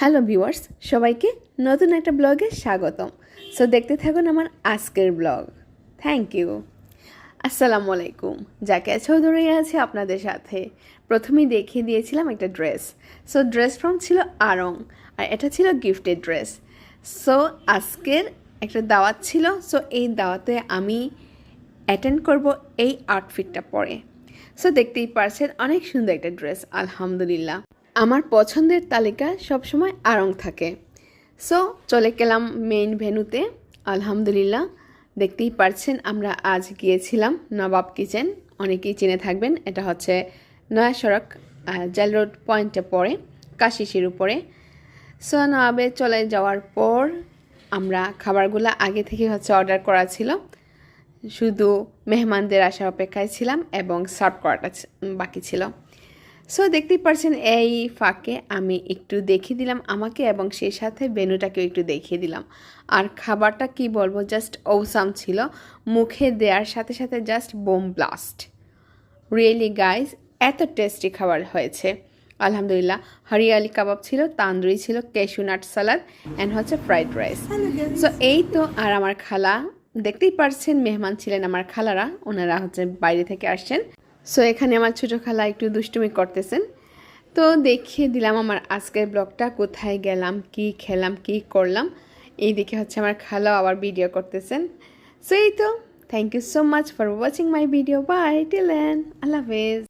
Hello viewers, সবাইকে নতুন একটা ব্লগে স্বাগতম। সো দেখতে থাকুন আমার আজকের ব্লগ। Thank you. আসসালামু আলাইকুম। যাকে চৌধুরী আছে আপনাদের সাথে। প্রথমেই দেখিয়ে দিয়েছিলাম একটা ড্রেস। সো ড্রেস ফ্রম ছিল আড়ং, আর এটা ছিল গিফটেড ড্রেস। সো আজকের একটা দাওয়াত ছিল। সো এই দাওয়াতে আমি অ্যাটেন্ড করব এই আউটফিটটা পরে। সো দেখতেই পারছেন অনেক সুন্দর একটা ড্রেস, আলহামদুলিল্লাহ। আমার পছন্দের তালিকা সবসময় আড়ং থাকে। সো চলে গেলাম মেইন ভেন্যুতে। আলহামদুলিল্লাহ, দেখতেই পারছেন আমরা আজ গিয়েছিলাম নবাব কিচেন। অনেকেই চিনে থাকবেন, এটা হচ্ছে নয়া সড়ক জেল রোড পয়েন্টে পড়ে, কাশিসের উপরে। সো নবাবে চলে যাওয়ার পর আমরা খাবারগুলো আগে থেকে অর্ডার করা ছিল, শুধু মেহমানদের আসার অপেক্ষায় ছিলাম এবং সার্ভ করাটা বাকি ছিল। সো দেখতেই পারছেন এই ফাঁকে আমি একটু দেখিয়ে দিলাম আমাকে, এবং সেই সাথে ভেন্যুটাকেও একটু দেখিয়ে দিলাম। আর খাবারটা কি বলবো, জাস্ট অসাম ছিল। মুখে দেওয়ার সাথে সাথে just bomb blast. Really guys, এত টেস্টি খাবার হয়েছে আলহামদুলিল্লাহ। হরিয়ালি কাবাব ছিল, তান্দুরি ছিল, cashew nut salad and fried rice. So এই তো। আর আমার খালা, দেখতেই পারছেন মেহমান ছিলেন আমার খালারা, ওনারা বাইরে থেকে আসছেন। সো এখানে আমার ছোটো খালা একটু দুষ্টুমি করতেছেন। তো দেখিয়ে দিলাম আমার আজকের ব্লগটা, কোথায় গেলাম, কি খেলাম, কি করলাম। এই দিকে আমার খালাও আবার ভিডিও করতেছেন। সো এই তো। Thank you so much for watching my video. Bye till then, আল্লাহ হাফেজ।